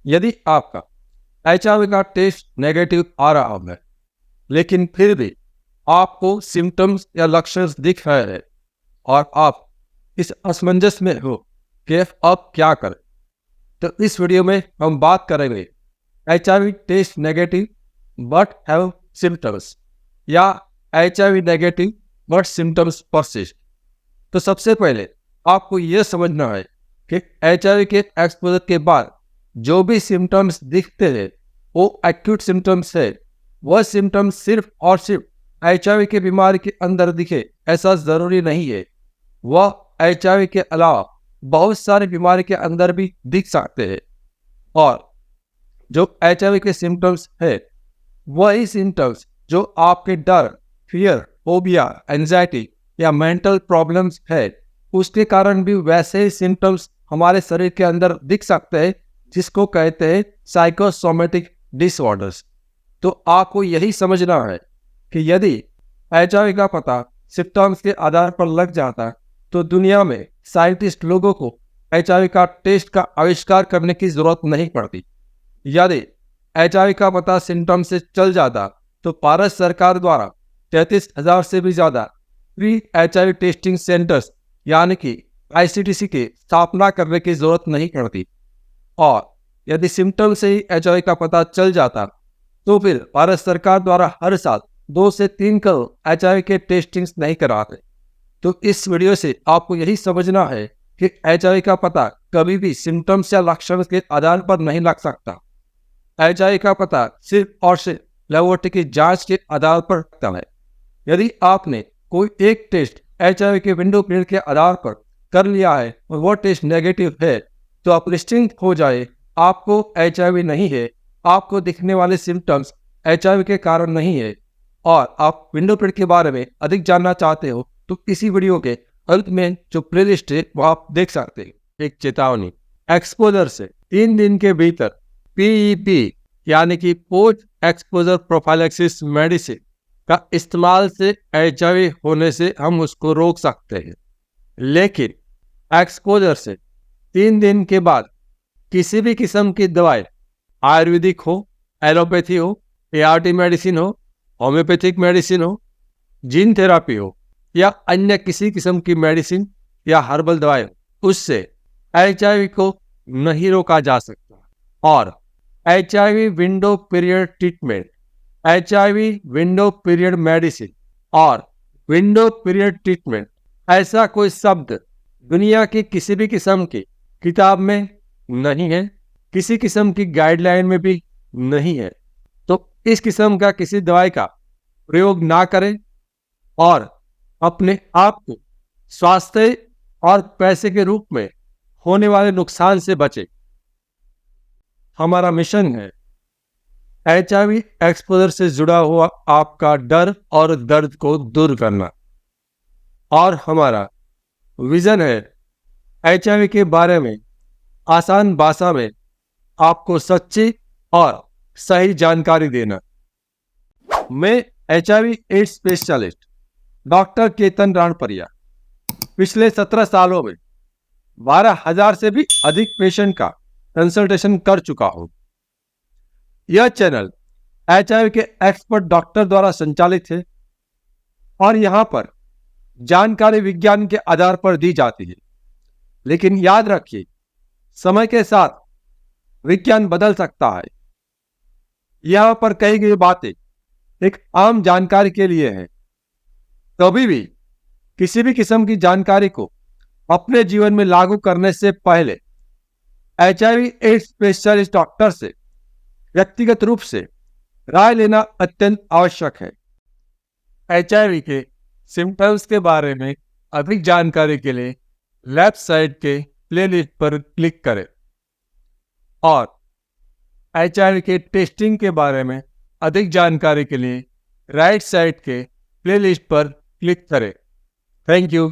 यदि आपका HIV का टेस्ट नेगेटिव आ रहा है, लेकिन फिर भी आपको सिम्टम्स या लक्षण दिख रहे हैं और आप इस असमंजस में हो कि अब क्या करें, तो इस वीडियो में हम बात करेंगे HIV test negative but have symptoms या HIV negative but symptoms persist. तो सबसे पहले आपको यह समझना है कि HIV के एक्सपोजर के बाद जो भी सिम्टम्स दिखते हैं वो एक्यूट सिम्टम्स है। वह सिम्टम्स सिर्फ और सिर्फ HIV की बीमारी के अंदर दिखे ऐसा जरूरी नहीं है। वह HIV के अलावा बहुत सारी बीमारी के अंदर भी दिख सकते हैं। और जो HIV के सिम्टम्स है वही सिम्टम्स जो आपके डर, फियर, फोबिया, एंजाइटी या मेंटल प्रॉब्लम्स है उसके कारण भी वैसे ही सिम्टम्स हमारे शरीर के अंदर दिख सकते हैं, जिसको कहते हैं साइकोसोमेटिक डिसऑर्डर्स। तो आपको यही समझना है कि यदि HIV का पता सिम्टम्स के आधार पर लग जाता तो दुनिया में साइंटिस्ट लोगों को HIV का टेस्ट का आविष्कार करने की जरूरत नहीं पड़ती। यदि HIV का पता सिम्टम से चल जाता तो भारत सरकार द्वारा 33,000 से भी ज्यादा प्री HIV टेस्टिंग सेंटर्स यानी कि ICTC की स्थापना करने की जरूरत नहीं पड़ती। और यदि सिम्टम से ही HIV का पता चल जाता तो फिर भारत सरकार द्वारा हर साल 2 से 3 करोड़ HIV के टेस्टिंग्स नहीं कराते। तो इस वीडियो से आपको यही समझना है कि HIV का पता कभी भी सिम्टम्स या लक्षण के आधार पर नहीं लग सकता। HIV का पता सिर्फ और सिर्फ लेबोरेटरी की जांच के आधार पर लगता है। यदि आपने कोई एक टेस्ट HIV के विंडो पीरियड के आधार पर कर लिया है और वो टेस्ट नेगेटिव है तो आप निश्चिंत हो जाए, आपको HIV नहीं है। आपको दिखने वाले सिम्टम्स HIV के कारण नहीं है। और आप विंडो पीरियड के बारे में अधिक जानना चाहते हो तो इसी वीडियो के अंत में जो प्लेलिस्ट है वो आप देख सकते हैं। एक चेतावनी, एक्सपोजर से 3 दिन के भीतर PEP यानी कि पोस्ट एक्सपोजर प्रोफाइलैक्सिस मेडिसिन का इस्तेमाल से HIV होने से हम उसको रोक सकते हैं। लेकिन एक्सपोजर से 3 दिन के बाद किसी भी किस्म की दवाई, आयुर्वेदिक हो, एलोपैथी हो, ART मेडिसिन हो, होम्योपैथिक मेडिसिन हो, जीन थेरापी हो या अन्य किसी किस्म की मेडिसिन या हर्बल दवाई हो, उससे HIV को नहीं रोका जा सकता। और HIV window period treatment, HIV window period medicine और विंडो पीरियड ट्रीटमेंट ऐसा कोई शब्द दुनिया की किसी भी किस्म की किताब में नहीं है, किसी किस्म की गाइडलाइन में भी नहीं है। तो इस किस्म का किसी दवाई का प्रयोग ना करें और अपने आप को स्वास्थ्य और पैसे के रूप में होने वाले नुकसान से बचें। हमारा मिशन है HIV एक्सपोजर से जुड़ा हुआ आपका डर और दर्द को दूर करना। और हमारा विजन है HIV के बारे में आसान भाषा में आपको सच्ची और सही जानकारी देना। मैं HIV AIDS specialist doctor Ketan Ranpariya पिछले 17 सालों में 12,000 से भी अधिक पेशेंट का कंसल्टेशन कर चुका हूं। यह चैनल HIV के एक्सपर्ट डॉक्टर द्वारा संचालित है और यहां पर जानकारी विज्ञान के आधार पर दी जाती है। लेकिन याद रखिए, समय के साथ विज्ञान बदल सकता है। यहां पर कही गई बातें एक आम जानकारी के लिए है। कभी भी किसी भी किस्म की जानकारी को अपने जीवन में लागू करने से पहले HIV एड्स स्पेशलिस्ट डॉक्टर से व्यक्तिगत रूप से राय लेना अत्यंत आवश्यक है। HIV के सिम्टम्स के बारे में अधिक जानकारी के लिए लेफ्ट साइड के प्लेलिस्ट पर क्लिक करें और HIV के टेस्टिंग के बारे में अधिक जानकारी के लिए राइट साइड के प्लेलिस्ट पर क्लिक करें। Thank you.